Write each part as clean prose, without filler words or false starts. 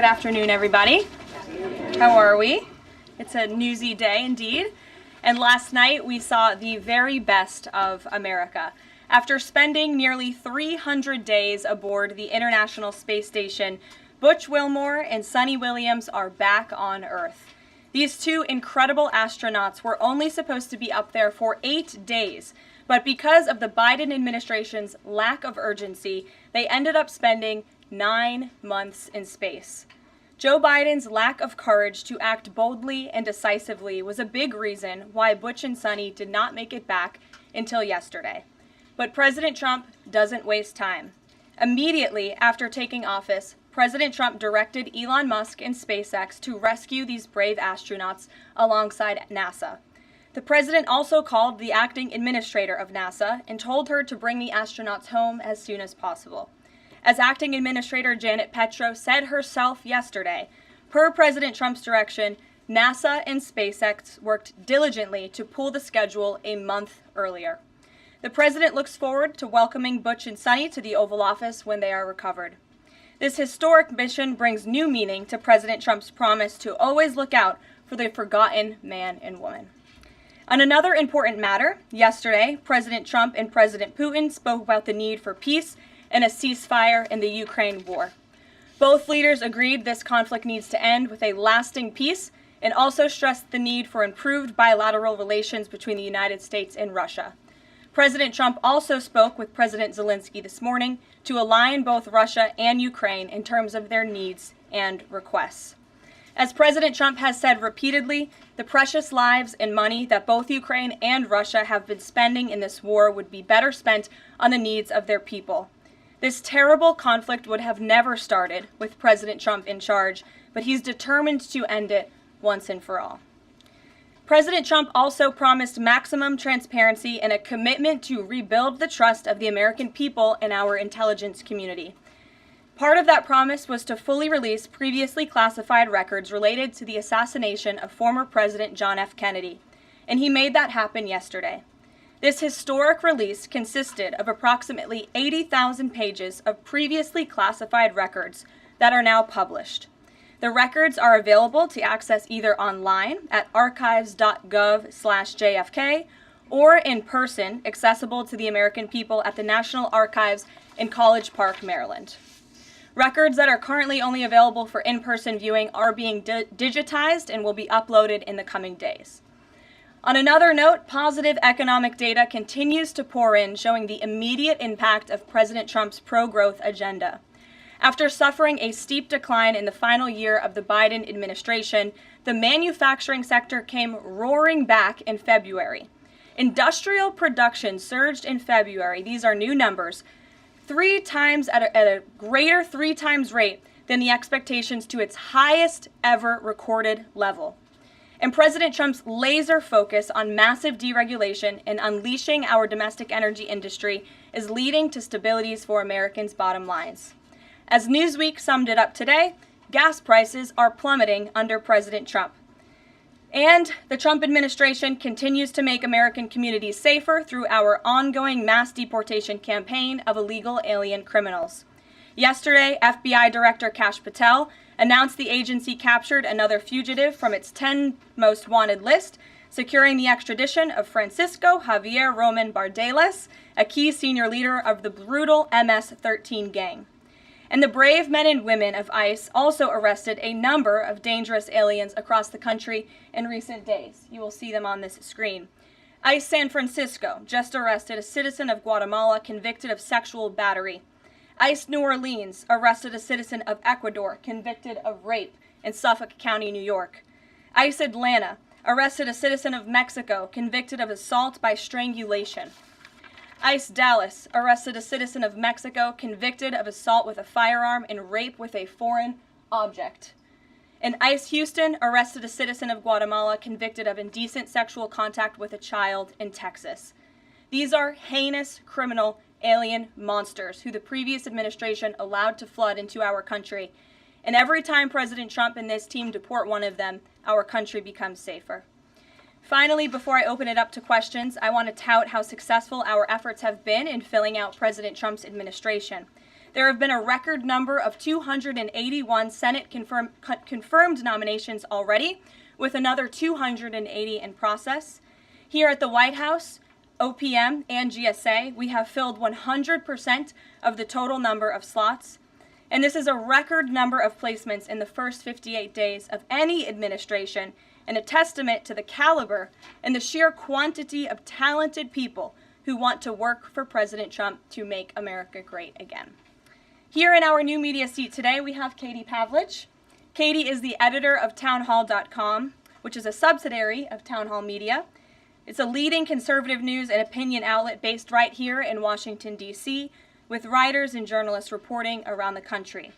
Good afternoon, everybody. How are we? It's a newsy day indeed. And last night we saw the very best of America. After spending nearly 300 days aboard the International Space Station, Butch Wilmore and Suni Williams are back on Earth. These two incredible astronauts were only supposed to be up there for 8 days, but because of the Biden administration's lack of urgency, they ended up spending 9 months in space. Joe Biden's lack of courage to act boldly and decisively was a big reason why Butch and Suni did not make it back until yesterday. But President Trump doesn't waste time. Immediately after taking office, President Trump directed Elon Musk and SpaceX to rescue these brave astronauts alongside NASA. The president also called the acting administrator of NASA and told her to bring the astronauts home as soon as possible. As acting administrator Janet Petro said herself yesterday, per President Trump's direction, NASA and SpaceX worked diligently to pull the schedule a month earlier. The president looks forward to welcoming Butch and Suni to the Oval Office when they are recovered. This historic mission brings new meaning to President Trump's promise to always look out for the forgotten man and woman. On another important matter, yesterday, President Trump and President Putin spoke about the need for peace and a ceasefire in the Ukraine war. Both leaders agreed this conflict needs to end with a lasting peace and also stressed the need for improved bilateral relations between the United States and Russia. President Trump also spoke with President Zelensky this morning to align both Russia and Ukraine in terms of their needs and requests. As President Trump has said repeatedly, the precious lives and money that both Ukraine and Russia have been spending in this war would be better spent on the needs of their people. This terrible conflict would have never started with President Trump in charge, but he's determined to end it once and for all. President Trump also promised maximum transparency and a commitment to rebuild the trust of the American people in our intelligence community. Part of that promise was to fully release previously classified records related to the assassination of former President John F. Kennedy, and he made that happen yesterday. This historic release consisted of approximately 80,000 pages of previously classified records that are now published. The records are available to access either online at archives.gov/JFK or in person, accessible to the American people at the National Archives in College Park, Maryland. Records that are currently only available for in-person viewing are being digitized and will be uploaded in the coming days. On another note, positive economic data continues to pour in, showing the immediate impact of President Trump's pro-growth agenda. After suffering a steep decline in the final year of the Biden administration, the manufacturing sector came roaring back in February. Industrial production surged in February, these are new numbers, 3 times at a greater 3 times rate than the expectations to its highest ever recorded level. And President Trump's laser focus on massive deregulation and unleashing our domestic energy industry is leading to stabilities for Americans' bottom lines. As Newsweek summed it up today, gas prices are plummeting under President Trump. And the Trump administration continues to make American communities safer through our ongoing mass deportation campaign of illegal alien criminals. Yesterday, FBI Director Kash Patel announced the agency captured another fugitive from its 10 most wanted list, securing the extradition of Francisco Javier Roman Bardeles, a key senior leader of the brutal MS-13 gang. And the brave men and women of ICE also arrested a number of dangerous aliens across the country in recent days. You will see them on this screen. ICE San Francisco just arrested a citizen of Guatemala convicted of sexual battery. ICE New Orleans arrested a citizen of Ecuador convicted of rape in Suffolk County, New York. ICE Atlanta arrested a citizen of Mexico convicted of assault by strangulation. ICE Dallas arrested a citizen of Mexico convicted of assault with a firearm and rape with a foreign object. And ICE Houston arrested a citizen of Guatemala convicted of indecent sexual contact with a child in Texas. These are heinous criminal alien monsters who the previous administration allowed to flood into our country. And every time President Trump and this team deport one of them, our country becomes safer. Finally, before I open it up to questions, I want to tout how successful our efforts have been in filling out President Trump's administration. There have been a record number of 281 Senate confirmed nominations already, with another 280 in process. Here at the White House, OPM and GSA, we have filled 100% of the total number of slots. And this is a record number of placements in the first 58 days of any administration, and a testament to the caliber and the sheer quantity of talented people who want to work for President Trump to make America great again. Here in our new media seat today, we have Katie Pavlich. Katie is the editor of townhall.com, which is a subsidiary of Town Hall Media. It's a leading conservative news and opinion outlet based right here in Washington, D.C., with writers and journalists reporting around the country.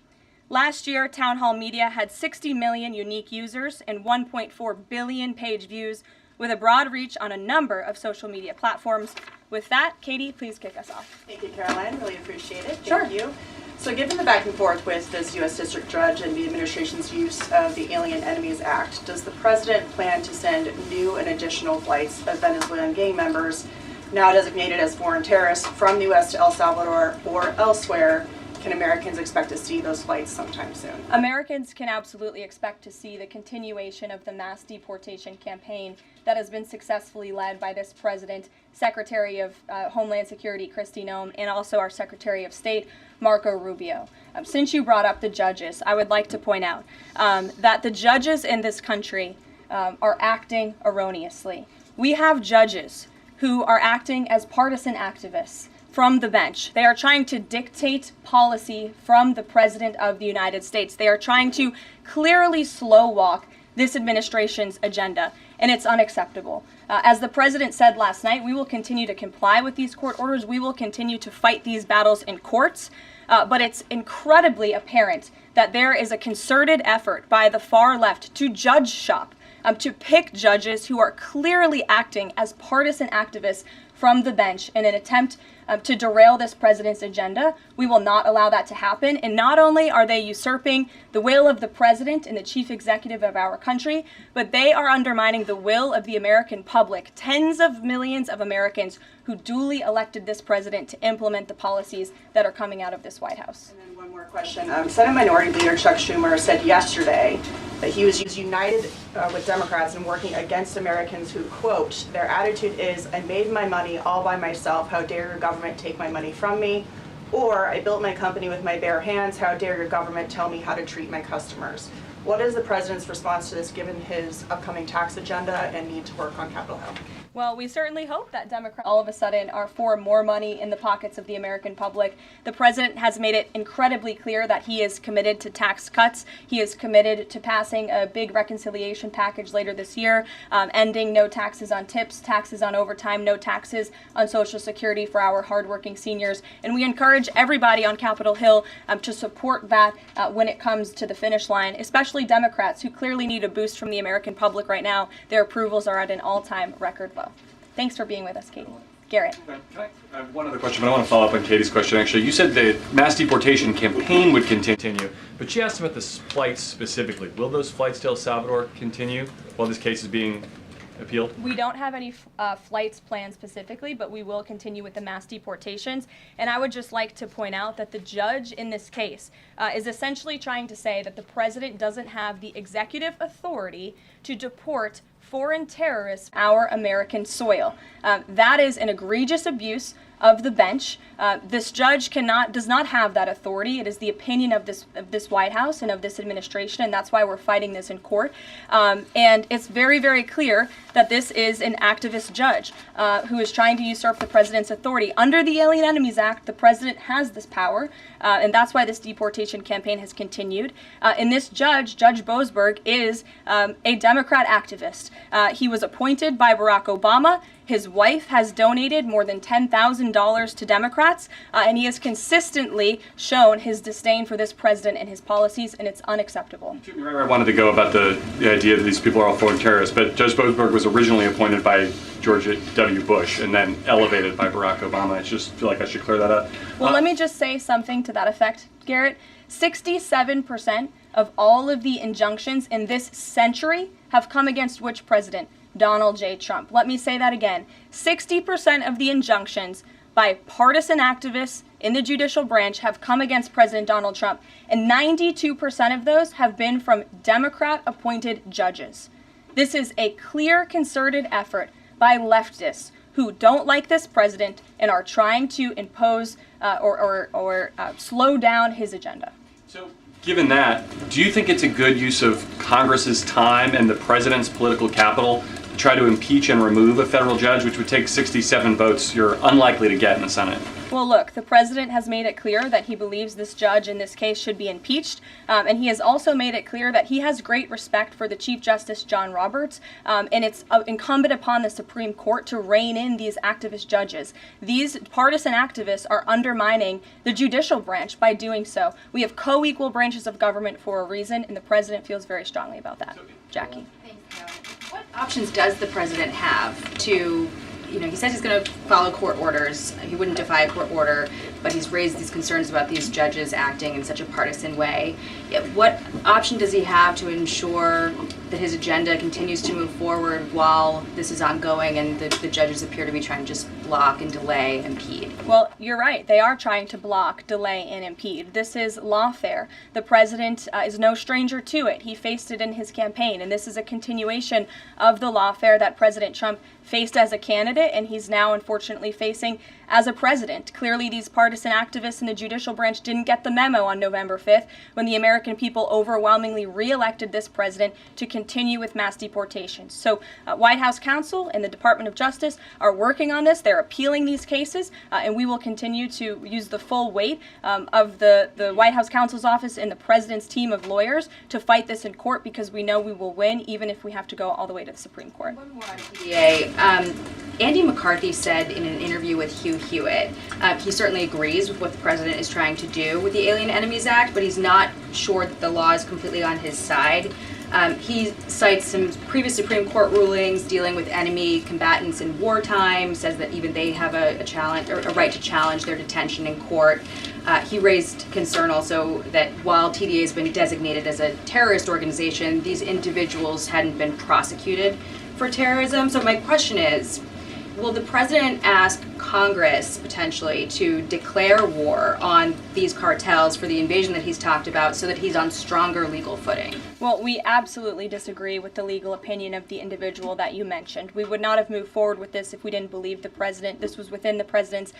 Last year, Town Hall Media had 60 million unique users and 1.4 billion page views, with a broad reach on a number of social media platforms. With that, Katie, please kick us off. Thank you, Karoline. Really appreciate it. Sure. Thank you. So given the back and forth with this U.S. District Judge and the administration's use of the Alien Enemies Act, does the President plan to send new and additional flights of Venezuelan gang members, now designated as foreign terrorists, from the U.S. to El Salvador or elsewhere? Can Americans expect to see those flights sometime soon? Americans can absolutely expect to see the continuation of the mass deportation campaign that has been successfully led by this president, Secretary of Homeland Security Kristi Noem, and also our Secretary of State, Marco Rubio. Since you brought up the judges, I would like to point out that the judges in this country are acting erroneously. We have judges who are acting as partisan activists from the bench. They are trying to dictate policy from the President of the United States. They are trying to clearly slow walk this administration's agenda, and it's unacceptable. As the President said last night, we will continue to comply with these court orders. We will continue to fight these battles in courts, but it's incredibly apparent that there is a concerted effort by the far left to judge shop, to pick judges who are clearly acting as partisan activists from the bench in an attempt to derail this president's agenda. We will not allow that to happen. And not only are they usurping the will of the president and the chief executive of our country, but they are undermining the will of the American public, tens of millions of Americans who duly elected this president to implement the policies that are coming out of this White House. And then one more question. Senate Minority Leader Chuck Schumer said yesterday that he was united with Democrats in working against Americans who, quote, their attitude is, I made my money all by myself, how dare your government take my money from me? Or, I built my company with my bare hands, how dare your government tell me how to treat my customers? What is the president's response to this, given his upcoming tax agenda and need to work on Capitol Hill? Well, we certainly hope that Democrats all of a sudden are for more money in the pockets of the American public. The president has made it incredibly clear that he is committed to tax cuts. He is committed to passing a big reconciliation package later this year, ending no taxes on tips, taxes on overtime, no taxes on Social Security for our hardworking seniors. And we encourage everybody on Capitol Hill to support that when it comes to the finish line, especially Democrats who clearly need a boost from the American public right now. Their approvals are at an all-time record low. Thanks for being with us, Katie. Garrett. I have one other question, but I want to follow up on Katie's question, actually. You said the mass deportation campaign would continue, but she asked about the flights specifically. Will those flights to El Salvador continue while this case is being appealed? We don't have any flights planned specifically, but we will continue with the mass deportations. And I would just like to point out that the judge in this case is essentially trying to say that the president doesn't have the executive authority to deport foreign terrorists our American soil. That is an egregious abuse of the bench. This judge does not have that authority. It is the opinion of this White House and of this administration, and that's why we're fighting this in court. And it's very, very clear that this is an activist judge who is trying to usurp the president's authority. Under the Alien Enemies Act, the president has this power, and that's why this deportation campaign has continued. And this judge, Judge Boasberg, is a Democrat activist. He was appointed by Barack Obama. His wife has donated more than $10,000 to Democrats, and he has consistently shown his disdain for this president and his policies, and it's unacceptable. I wanted to go about the idea that these people are all foreign terrorists, but Judge Boasberg was originally appointed by George W. Bush and then elevated by Barack Obama. I just feel like I should clear that up. Well, let me just say something to that effect, Garrett. 67% of all of the injunctions in this century have come against which president? Donald J. Trump. Let me say that again. 60% of the injunctions by partisan activists in the judicial branch have come against President Donald Trump, and 92% of those have been from Democrat-appointed judges. This is a clear, concerted effort by leftists who don't like this president and are trying to impose or slow down his agenda. So, given that, do you think it's a good use of Congress's time and the president's political capital to try to impeach and remove a federal judge, which would take 67 votes you're unlikely to get in the Senate? Well, look, the president has made it clear that he believes this judge in this case should be impeached, and he has also made it clear that he has great respect for the Chief Justice John Roberts, and it's incumbent upon the Supreme Court to rein in these activist judges. These partisan activists are undermining the judicial branch by doing so. We have co-equal branches of government for a reason, and the president feels very strongly about that. Jackie. Thanks, Karoline. What options does the president have to, he says he's going to follow court orders. He wouldn't defy a court order, but he's raised these concerns about these judges acting in such a partisan way. What option does he have to ensure that his agenda continues to move forward while this is ongoing and the judges appear to be trying to just block and delay and impede? Well, you're right. They are trying to block, delay, and impede. This is lawfare. The president is no stranger to it. He faced it in his campaign, and this is a continuation of the lawfare that President Trump faced as a candidate, and he's now unfortunately facing as a president. Clearly, these partisan activists in the judicial branch didn't get the memo on November 5th when the American people overwhelmingly re-elected this president to continue with mass deportations. So White House counsel and the Department of Justice are working on this. They're appealing these cases, and we will continue to use the full weight of the White House counsel's office and the president's team of lawyers to fight this in court, because we know we will win, even if we have to go all the way to the Supreme Court. One more on PDA. Andy McCarthy said in an interview with Hugh Hewitt, he certainly agrees with what the president is trying to do with the Alien Enemies Act, but he's not sure that the law is completely on his side. He cites some previous Supreme Court rulings dealing with enemy combatants in wartime, says that even they have a challenge or a right to challenge their detention in court. He raised concern also that while TDA has been designated as a terrorist organization, these individuals hadn't been prosecuted for terrorism. So my question is, will the president ask Congress potentially to declare war on these cartels for the invasion that he's talked about so that he's on stronger legal footing? Well, we absolutely disagree with the legal opinion of the individual that you mentioned. We would not have moved forward with this if we didn't believe the president. This was within the president's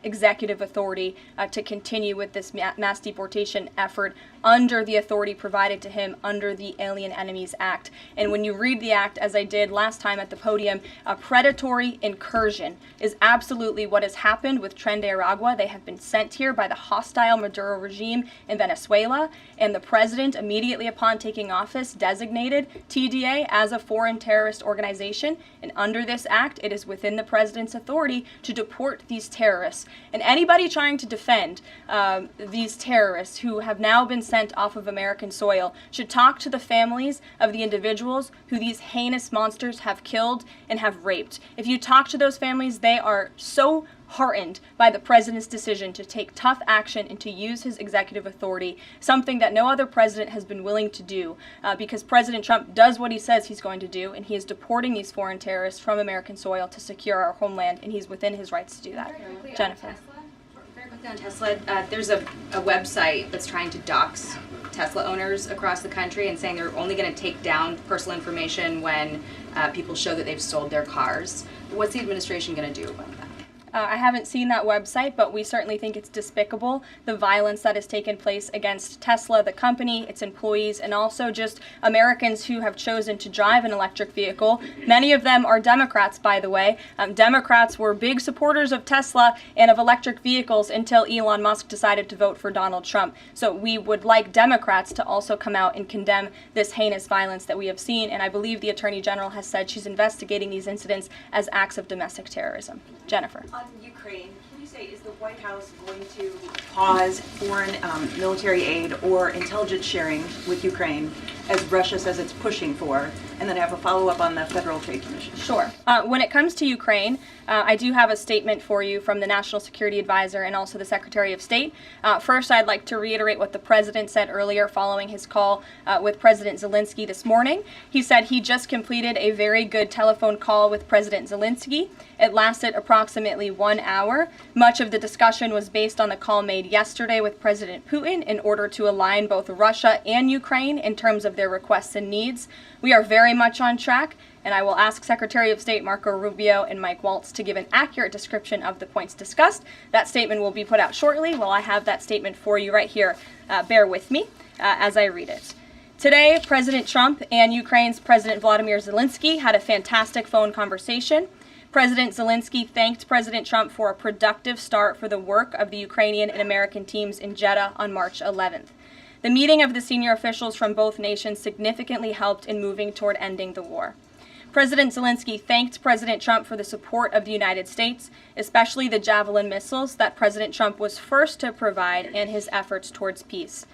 executive authority to continue with this mass deportation effort under the authority provided to him under the Alien Enemies Act. And when you read the act, as I did last time at the podium, a predatory incursion is absolutely what has happened with Tren de Aragua. They have been sent here by the hostile Maduro regime in Venezuela, and the president, immediately upon taking office, designated TDA as a foreign terrorist organization. And under this act, it is within the president's authority to deport these terrorists. And anybody trying to defend these terrorists who have now been sent off of American soil should talk to the families of the individuals who these heinous monsters have killed and have raped. If you talk to those families, they are so heartened by the president's decision to take tough action and to use his executive authority, something that no other president has been willing to do, because President Trump does what he says he's going to do, and he is deporting these foreign terrorists from American soil to secure our homeland, and he's within his rights to do that. Jennifer. Very quickly on Tesla, there's a website that's trying to dox Tesla owners across the country and saying they're only going to take down personal information when people show that they've sold their cars. What's the administration going to do about that? I haven't seen that website, but we certainly think it's despicable, the violence that has taken place against Tesla, the company, its employees, and also just Americans who have chosen to drive an electric vehicle. Many of them are Democrats, by the way. Democrats were big supporters of Tesla and of electric vehicles until Elon Musk decided to vote for Donald Trump. So we would like Democrats to also come out and condemn this heinous violence that we have seen, and I believe the Attorney General has said she's investigating these incidents as acts of domestic terrorism. Jennifer. On Ukraine, can you say, is the White House going to pause foreign military aid or intelligence sharing with Ukraine, as Russia says it's pushing for, and then have a follow-up on the Federal Trade Commission? Sure. When it comes to Ukraine, I do have a statement for you from the National Security Advisor and also the Secretary of State. First, I'd like to reiterate what the President said earlier following his call with President Zelensky this morning. He said he just completed a very good telephone call with President Zelensky. It lasted approximately 1 hour. Much of the discussion was based on the call made yesterday with President Putin in order to align both Russia and Ukraine in terms of their requests and needs. We are very much on track, and I will ask Secretary of State Marco Rubio and Mike Waltz to give an accurate description of the points discussed. That statement will be put out shortly. Well, I have that statement for you right here. Bear with me as I read it. Today, President Trump and Ukraine's President Volodymyr Zelensky had a fantastic phone conversation. President Zelensky thanked President Trump for a productive start for the work of the Ukrainian and American teams in Jeddah on March 11th. The meeting of the senior officials from both nations significantly helped in moving toward ending the war. President Zelensky thanked President Trump for the support of the United States, especially the Javelin missiles that President Trump was first to provide in his efforts towards peace.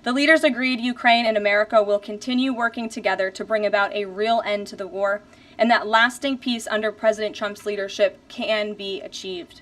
The leaders agreed Ukraine and America will continue working together to bring about a real end to the war, and that lasting peace under President Trump's leadership can be achieved.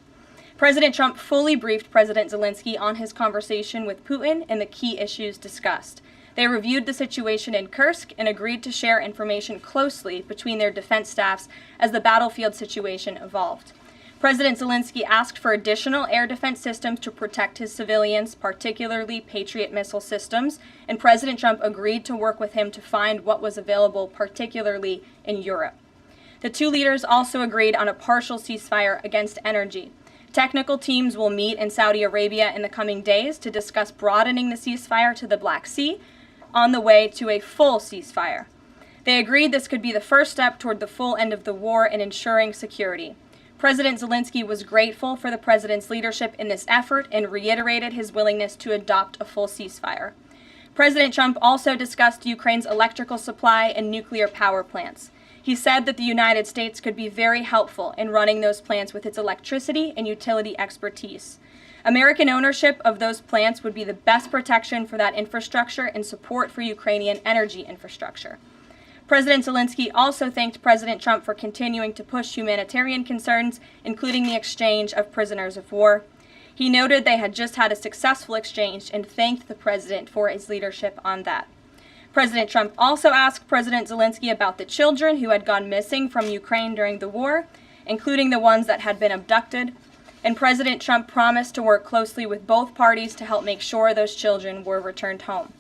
President Trump fully briefed President Zelensky on his conversation with Putin and the key issues discussed. They reviewed the situation in Kursk and agreed to share information closely between their defense staffs as the battlefield situation evolved. President Zelensky asked for additional air defense systems to protect his civilians, particularly Patriot missile systems, and President Trump agreed to work with him to find what was available, particularly in Europe. The two leaders also agreed on a partial ceasefire against energy. Technical teams will meet in Saudi Arabia in the coming days to discuss broadening the ceasefire to the Black Sea on the way to a full ceasefire. They agreed this could be the first step toward the full end of the war and ensuring security. President Zelensky was grateful for the president's leadership in this effort and reiterated his willingness to adopt a full ceasefire. President Trump also discussed Ukraine's electrical supply and nuclear power plants. He said that the United States could be very helpful in running those plants with its electricity and utility expertise. American ownership of those plants would be the best protection for that infrastructure and support for Ukrainian energy infrastructure. President Zelensky also thanked President Trump for continuing to push humanitarian concerns, including the exchange of prisoners of war. He noted they had just had a successful exchange and thanked the president for his leadership on that. President Trump also asked President Zelensky about the children who had gone missing from Ukraine during the war, including the ones that had been abducted, and President Trump promised to work closely with both parties to help make sure those children were returned home.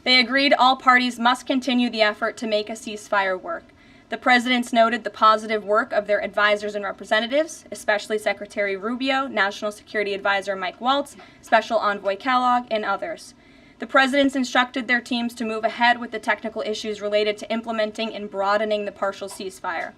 They agreed all parties must continue the effort to make a ceasefire work. The presidents noted the positive work of their advisors and representatives, especially Secretary Rubio, National Security Advisor Mike Waltz, Special Envoy Kellogg, and others. The presidents instructed their teams to move ahead with the technical issues related to implementing and broadening the partial ceasefire.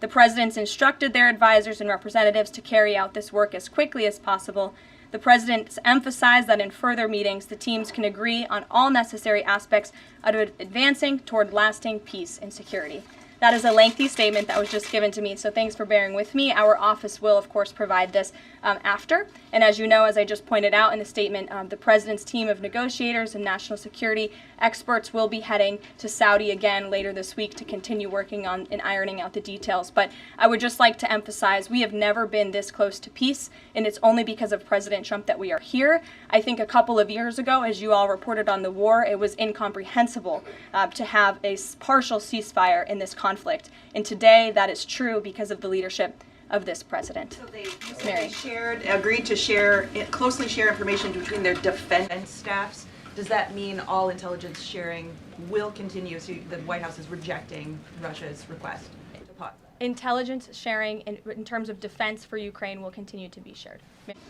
The presidents instructed their advisors and representatives to carry out this work as quickly as possible. The presidents emphasized that in further meetings, the teams can agree on all necessary aspects of advancing toward lasting peace and security. That is a lengthy statement that was just given to me, so thanks for bearing with me. Our office will, of course, provide this after. And as you know, as I just pointed out in the statement, the president's team of negotiators and national security experts will be heading to Saudi again later this week to continue working on and ironing out the details. But I would just like to emphasize we have never been this close to peace, and it's only because of President Trump that we are here. I think a couple of years ago, as you all reported on the war, it was incomprehensible to have a partial ceasefire in this conflict. And today, that is true because of the leadership of this president. So they agreed to closely share information between their defense staffs. Does that mean all intelligence sharing will continue? So the White House is rejecting Russia's request to pause that? Intelligence sharing in terms of defense for Ukraine will continue to be shared. Thanks,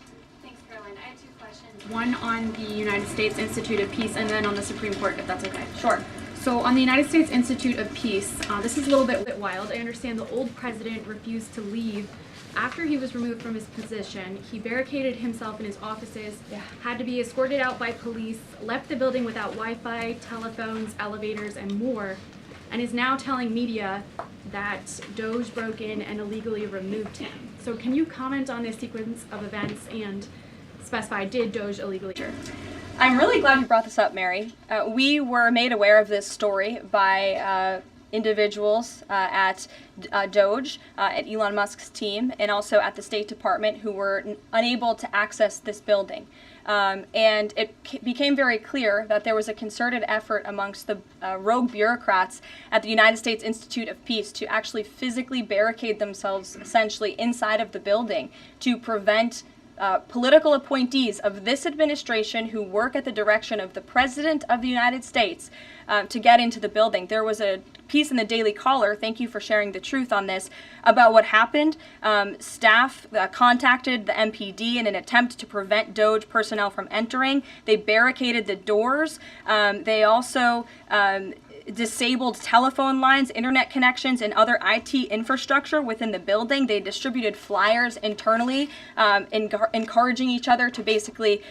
Karoline. I have two questions. One on the United States Institute of Peace and then on the Supreme Court, if that's okay. Sure. So on the United States Institute of Peace, this is a little bit wild. I understand the old president refused to leave after he was removed from his position. He barricaded himself in his offices, had to be escorted out by police, left the building without Wi-Fi, telephones, elevators, and more, and is now telling media that Doge broke in and illegally removed him. So can you comment on this sequence of events and specify, did Doge illegally? I'm really glad you brought this up, Mary. We were made aware of this story by individuals at Doge, at Elon Musk's team, and also at the State Department who were unable to access this building. And it became very clear that there was a concerted effort amongst the rogue bureaucrats at the United States Institute of Peace to actually physically barricade themselves essentially inside of the building to prevent political appointees of this administration who work at the direction of the President of the United States to get into the building. There was a piece in the Daily Caller, thank you for sharing the truth on this, about what happened. Staff contacted the MPD in an attempt to prevent Doge personnel from entering. They barricaded the doors. They also disabled telephone lines, internet connections, and other IT infrastructure within the building. They distributed flyers internally, encouraging each other to basically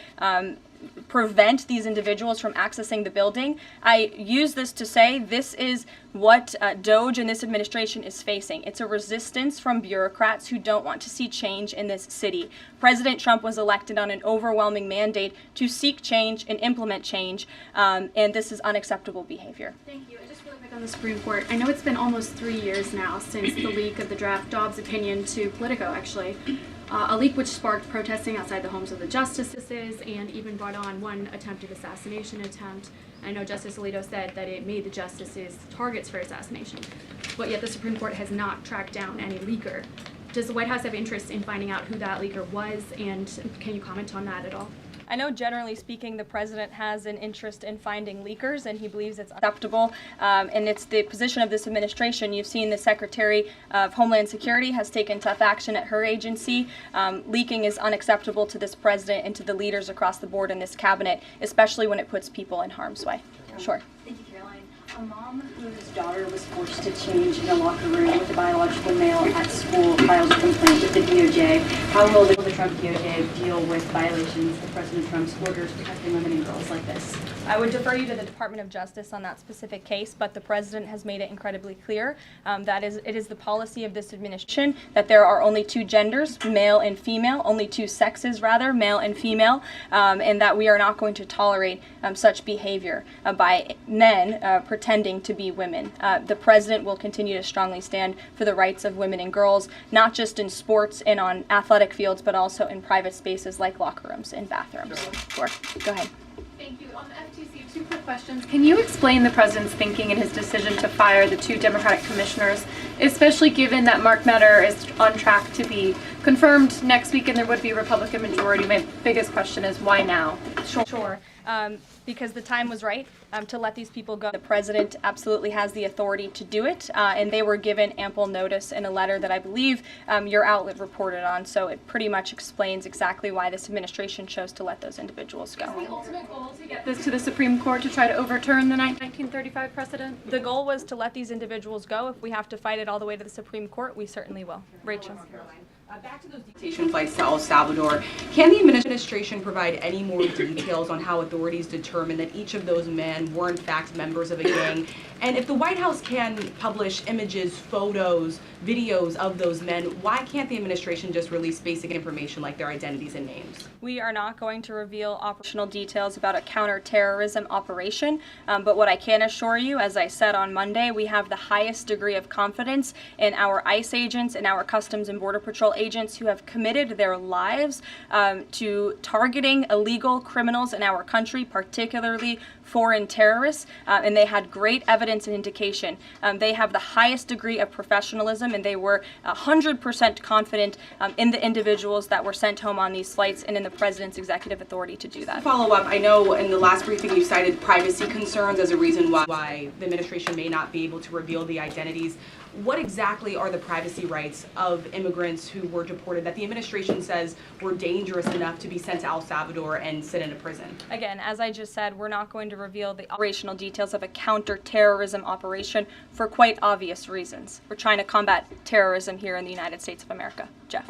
prevent these individuals from accessing the building. I use this to say this is what Doge and this administration is facing. It's a resistance from bureaucrats who don't want to see change in this city. President Trump was elected on an overwhelming mandate to seek change and implement change, and this is unacceptable behavior. Thank you. And just really quick on the Supreme Court. I know it's been almost 3 years now since the leak of the draft Dobbs opinion to Politico, actually. A leak which sparked protesting outside the homes of the justices and even brought on one attempted assassination attempt. I know Justice Alito said that it made the justices targets for assassination, but yet the Supreme Court has not tracked down any leaker. Does the White House have interest in finding out who that leaker was, and can you comment on that at all? I know generally speaking the president has an interest in finding leakers and he believes it's acceptable, and it's the position of this administration. You've seen the Secretary of Homeland Security has taken tough action at her agency. Leaking is unacceptable to this president and to the leaders across the board in this cabinet, especially when it puts people in harm's way. Sure. Thank you, Karoline. A mom whose daughter was forced to change in a locker room with a biological male at school filed a complaint with the DOJ. How will the Trump DOJ deal with violations of President Trump's orders protecting women and girls like this? I would defer you to the Department of Justice on that specific case, but the president has made it incredibly clear that it is the policy of this administration that there are only two genders, male and female, only two sexes rather, male and female, and that we are not going to tolerate such behavior by men pretending to be women. The president will continue to strongly stand for the rights of women and girls, not just in sports and on athletic fields, but also in private spaces like locker rooms and bathrooms. Sure. Go ahead. Thank you. On the FTC, two quick questions. Can you explain the president's thinking in his decision to fire the two Democratic commissioners, especially given that Mark Meadow is on track to be confirmed next week and there would be a Republican majority? My biggest question is why now? Sure. Because the time was right to let these people go. The president absolutely has the authority to do it, and they were given ample notice in a letter that I believe your outlet reported on, so it pretty much explains exactly why this administration chose to let those individuals go. Is the ultimate goal to get this to the Supreme Court to try to overturn the 1935 precedent? The goal was to let these individuals go. If we have to fight it all the way to the Supreme Court, we certainly will. Rachel. Back to those deportation flights to El Salvador, can the administration provide any more details on how authorities determined that each of those men were in fact members of a gang? And if the White House can publish images, photos, videos of those men, why can't the administration just release basic information like their identities and names? We are not going to reveal operational details about a counterterrorism operation, but what I can assure you, as I said on Monday, we have the highest degree of confidence in our ICE agents and our Customs and Border Patrol agents who have committed their lives to targeting illegal criminals in our country, particularly foreign terrorists, and they had great evidence and indication. They have the highest degree of professionalism, and they were 100% confident in the individuals that were sent home on these flights and in the president's executive authority to do that. Follow up, I know in the last briefing you cited privacy concerns as a reason why the administration may not be able to reveal the identities. What exactly are the privacy rights of immigrants who were deported that the administration says were dangerous enough to be sent to El Salvador and sit in a prison? Again, as I just said, we're not going to reveal the operational details of a counterterrorism operation for quite obvious reasons. We're trying to combat terrorism here in the United States of America. Jeff.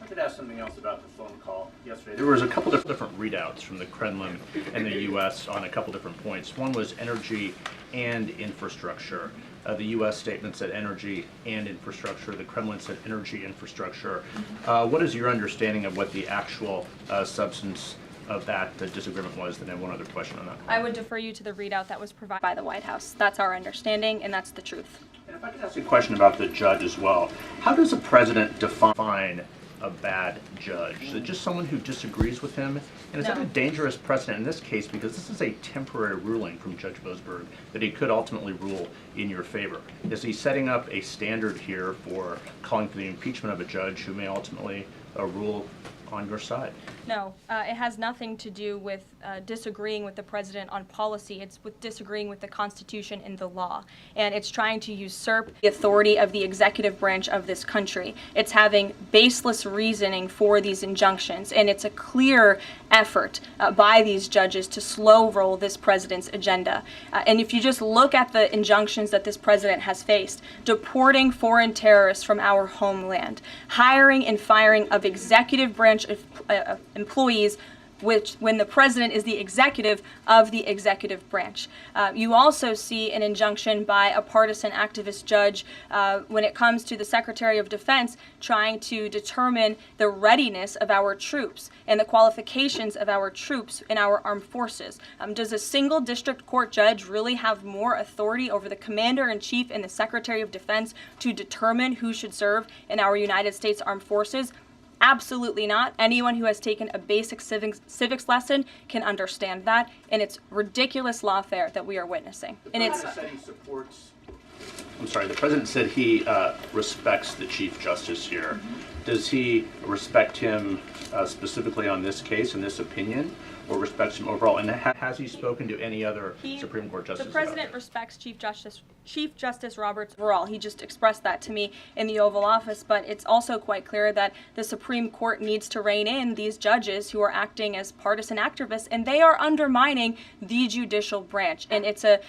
I could ask something else about the phone call yesterday. There was a couple different readouts from the Kremlin and the U.S. on a couple different points. One was energy and infrastructure. The U.S. statement said energy and infrastructure. The Kremlin said energy infrastructure. What is your understanding of what the actual substance of that disagreement was, then I have one other question on that. I would defer you to the readout that was provided by the White House. That's our understanding, and that's the truth. And if I could ask a question about the judge as well. How does a president define a bad judge? Is it just someone who disagrees with him? And is that a dangerous precedent in this case, because this is a temporary ruling from Judge Boasberg that he could ultimately rule in your favor? Is he setting up a standard here for calling for the impeachment of a judge who may ultimately rule on your side? No, it has nothing to do with disagreeing with the president on policy. It's with disagreeing with the Constitution and the law. And it's trying to usurp the authority of the executive branch of this country. It's having baseless reasoning for these injunctions. And it's a clear effort by these judges to slow roll this president's agenda. And if you just look at the injunctions that this president has faced, deporting foreign terrorists from our homeland, hiring and firing of executive branch employees, which when the president is the executive of the executive branch. You also see an injunction by a partisan activist judge when it comes to the Secretary of Defense trying to determine the readiness of our troops and the qualifications of our troops in our armed forces. Does a single district court judge really have more authority over the Commander-in-Chief and the Secretary of Defense to determine who should serve in our United States Armed Forces? Absolutely not. Anyone who has taken a basic civics lesson can understand that, and it's ridiculous lawfare that we are witnessing. And it's. The president said he respects the Chief Justice here. Does he respect him specifically on this case and this opinion, or respects him overall? And has he spoken to any other Supreme Court justices? The president respects Chief Justice Roberts overall. He just expressed that to me in the Oval Office, but it's also quite clear that the Supreme Court needs to rein in these judges who are acting as partisan activists, and they are undermining the judicial branch, and it's a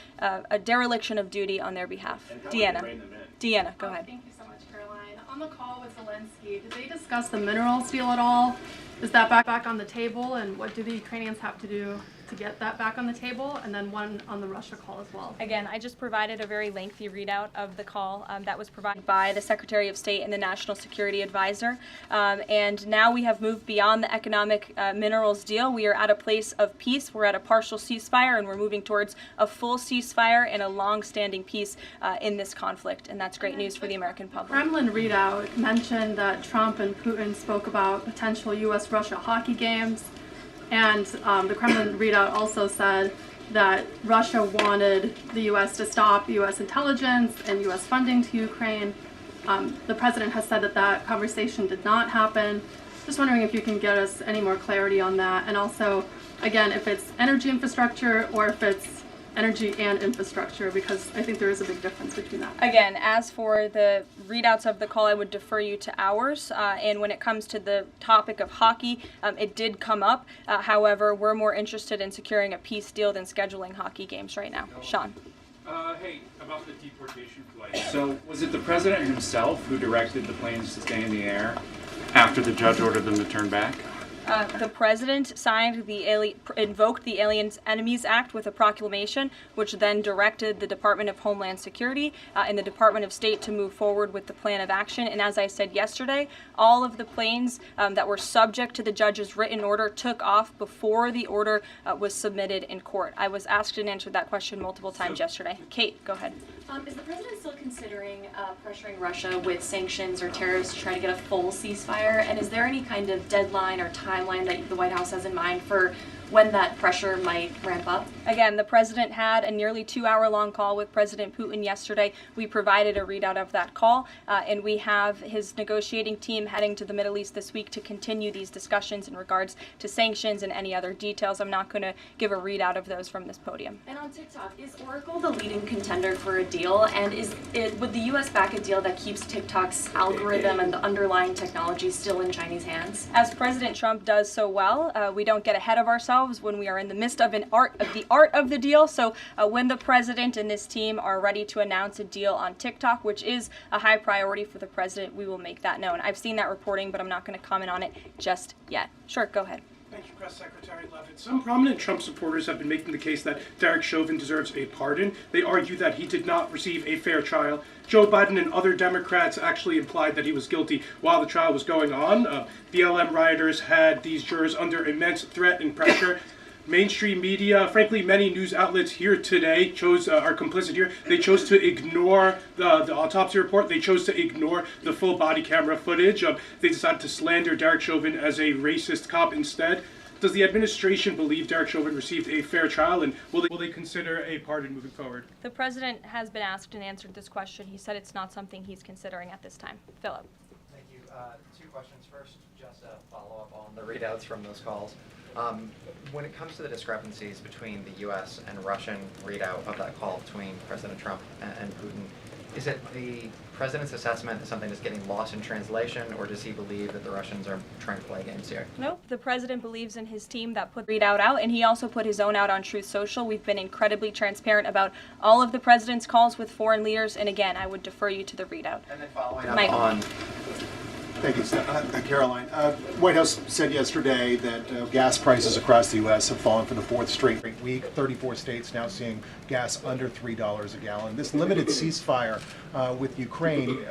dereliction of duty on their behalf. Deanna, go ahead. Thank you so much, Karoline. On the call with Zelensky, did they discuss the minerals deal at all? Is that back on the table, and what do the Ukrainians have to do to get that back on the table? And then one on the Russia call as well. Again, I just provided a very lengthy readout of the call that was provided by the Secretary of State and the National Security Advisor. And now we have moved beyond the economic minerals deal. We are at a place of peace. We're at a partial ceasefire, and we're moving towards a full ceasefire and a long-standing peace in this conflict. And that's great news for the American public. Kremlin readout mentioned that Trump and Putin spoke about potential U.S.-Russia hockey games. And the Kremlin readout also said that Russia wanted the U.S. to stop U.S. intelligence and U.S. funding to Ukraine. The president has said that that conversation did not happen. Just wondering if you can get us any more clarity on that. And also, again, if it's energy infrastructure or if it's energy and infrastructure, because I think there is a big difference between that. Again, as for the readouts of the call, I would defer you to ours. And when it comes to the topic of hockey, it did come up. However, we're more interested in securing a peace deal than scheduling hockey games right now. Sean. Hey, about the deportation flight. So, was it the president himself who directed the planes to stay in the air after the judge ordered them to turn back? The president signed invoked the Aliens Enemies Act with a proclamation, which then directed the Department of Homeland Security and the Department of State to move forward with the plan of action. And as I said yesterday, all of the planes that were subject to the judge's written order took off before the order was submitted in court. I was asked and answered that question multiple times yesterday. Kate, go ahead. Is the president still considering pressuring Russia with sanctions or tariffs to try to get a full ceasefire? And is there any kind of deadline or timeline that the White House has in mind for when that pressure might ramp up? Again, the president had a nearly 2-hour-long call with President Putin yesterday. We provided a readout of that call, and we have his negotiating team heading to the Middle East this week to continue these discussions in regards to sanctions and any other details. I'm not going to give a readout of those from this podium. And on TikTok, is Oracle the leading contender for a deal? And would the U.S. back a deal that keeps TikTok's algorithm and the underlying technology still in Chinese hands? As President Trump does so well, we don't get ahead of ourselves when we are in the midst of the art of the deal. So when the president and this team are ready to announce a deal on TikTok, which is a high priority for the president, we will make that known. I've seen that reporting, but I'm not going to comment on it just yet. Sure, go ahead. Thank you. Press Secretary Leavitt. Some prominent Trump supporters have been making the case that Derek Chauvin deserves a pardon. They argue that he did not receive a fair trial. Joe Biden and other Democrats actually implied that he was guilty while the trial was going on. BLM rioters had these jurors under immense threat and pressure. Mainstream media, frankly, many news outlets here today are complicit here. They chose to ignore the autopsy report. They chose to ignore the full body camera footage. They decided to slander Derek Chauvin as a racist cop instead. Does the administration believe Derek Chauvin received a fair trial, and will they consider a pardon moving forward? The president has been asked and answered this question. He said it's not something he's considering at this time. Philip. Thank you. Two questions. First, just a follow-up on the readouts from those calls. When it comes to the discrepancies between the U.S. and Russian readout of that call between President Trump and Putin, is it the president's assessment that something is getting lost in translation, or does he believe that the Russians are trying to play games here? Nope. The president believes in his team that put the readout out, and he also put his own out on Truth Social. We've been incredibly transparent about all of the president's calls with foreign leaders, and again, I would defer you to the readout. And then following up on... Thank you, Karoline. White House said yesterday that gas prices across the U.S. have fallen for the fourth straight week. 34 states now seeing gas under $3 a gallon. This limited ceasefire with Ukraine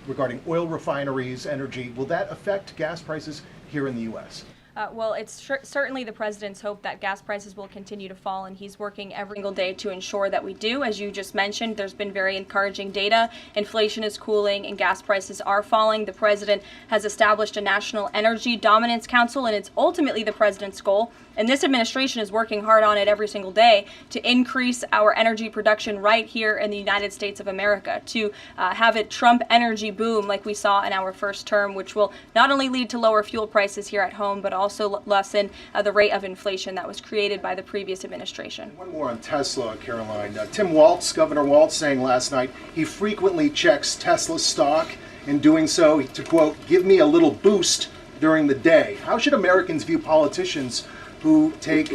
regarding oil refineries, energy, will that affect gas prices here in the U.S.? Well, it's certainly the president's hope that gas prices will continue to fall, and he's working every single day to ensure that we do. As you just mentioned, there's been very encouraging data. Inflation is cooling and gas prices are falling. The president has established a National Energy Dominance Council, and it's ultimately the president's goal. And this administration is working hard on it every single day to increase our energy production right here in the United States of America, to have it Trump energy boom like we saw in our first term, which will not only lead to lower fuel prices here at home, but also lessen the rate of inflation that was created by the previous administration. One more on Tesla, Karoline. Tim Walz, Governor Walz, saying last night he frequently checks Tesla stock, in doing so to, quote, give me a little boost during the day. How should Americans view politicians who take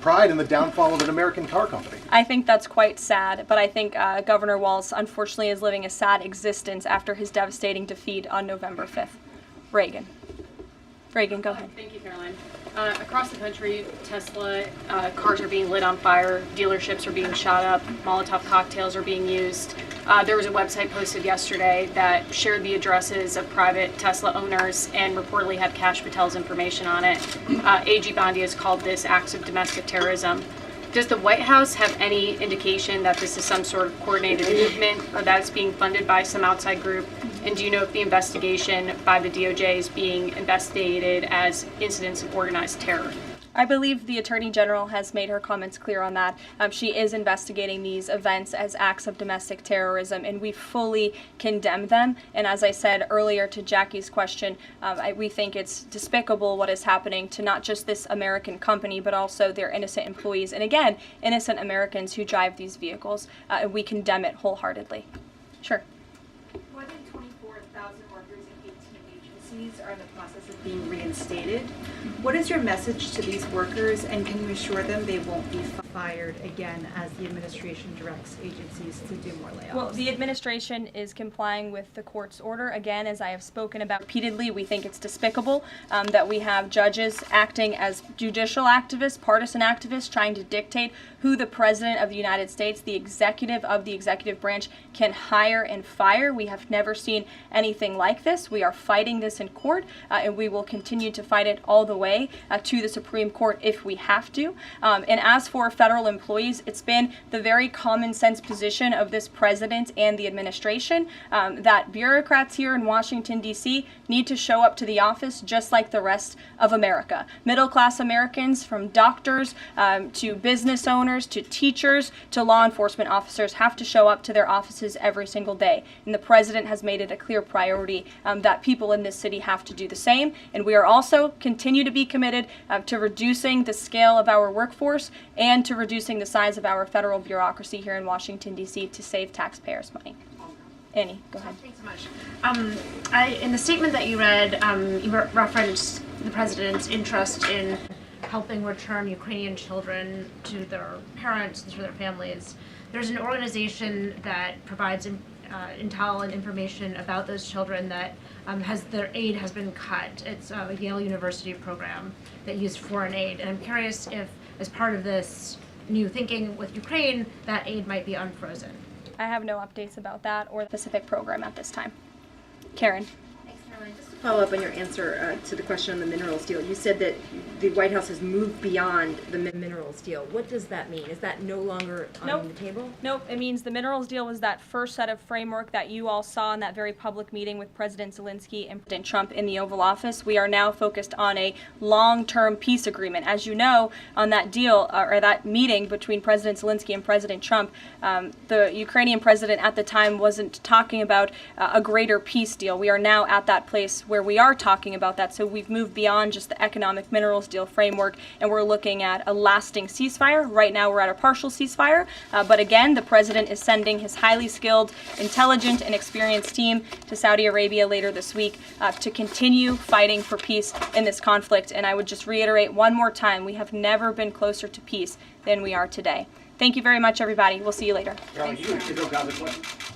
pride in the downfall of an American car company? I think that's quite sad, but I think Governor Walz unfortunately is living a sad existence after his devastating defeat on November 5th. Reagan, go ahead. Thank you, Caroline. Across the country, Tesla cars are being lit on fire, dealerships are being shot up, Molotov cocktails are being used. There was a website posted yesterday that shared the addresses of private Tesla owners and reportedly had Kash Patel's information on it. A.G. Bondi has called this acts of domestic terrorism. Does the White House have any indication that this is some sort of coordinated movement or that it's being funded by some outside group? And do you know if the investigation by the DOJ is being investigated as incidents of organized terror? I believe the Attorney General has made her comments clear on that. She is investigating these events as acts of domestic terrorism, and we fully condemn them. And as I said earlier to Jackie's question, we think it's despicable what is happening to not just this American company, but also their innocent employees. And again, innocent Americans who drive these vehicles. And we condemn it wholeheartedly. Sure. More than 24,000 workers in 18 agencies are in the process of being reinstated. What is your message to these workers, and can you assure them they won't be fired again as the administration directs agencies to do more layoffs? Well, the administration is complying with the court's order. Again, as I have spoken about repeatedly, we think it's despicable that we have judges acting as judicial activists, partisan activists, trying to dictate who the president of the United States, the executive of the executive branch, can hire and fire. We have never seen anything like this. We are fighting this in court, and we will continue to fight it all the way to the Supreme Court if we have to. And as for federal employees, it's been the very common sense position of this president and the administration that bureaucrats here in Washington, D.C. need to show up to the office just like the rest of America. Middle-class Americans, from doctors to business owners to teachers to law enforcement officers, have to show up to their offices every single day. And the president has made it a clear priority that people in this city have to do the same. And we are also continue to be committed to reducing the scale of our workforce and to reducing the size of our federal bureaucracy here in Washington, D.C. to save taxpayers' money. Annie, go ahead. Thanks so much. In the statement that you read, you referenced the president's interest in helping return Ukrainian children to their parents and to their families. There's an organization that provides intel and information about those children that their aid has been cut. It's a Yale University program that used foreign aid, and I'm curious if, as part of this new thinking with Ukraine, that aid might be unfrozen. I have no updates about that or the specific program at this time. Karen. Just to follow up on your answer to the question on the minerals deal, you said that the White House has moved beyond the minerals deal. What does that mean? Is that no longer on the table? Nope. It means the minerals deal was that first set of framework that you all saw in that very public meeting with President Zelensky and President Trump in the Oval Office. We are now focused on a long-term peace agreement. As you know, on that deal or that meeting between President Zelensky and President Trump, the Ukrainian president at the time wasn't talking about a greater peace deal. We are now at that place where we are talking about that. So we've moved beyond just the economic minerals deal framework, and we're looking at a lasting ceasefire. Right now we're at a partial ceasefire, but again, the president is sending his highly skilled, intelligent, and experienced team to Saudi Arabia later this week to continue fighting for peace in this conflict. And I would just reiterate one more time, we have never been closer to peace than we are today. Thank you very much, everybody. We'll see you later. Karoline, you got a question?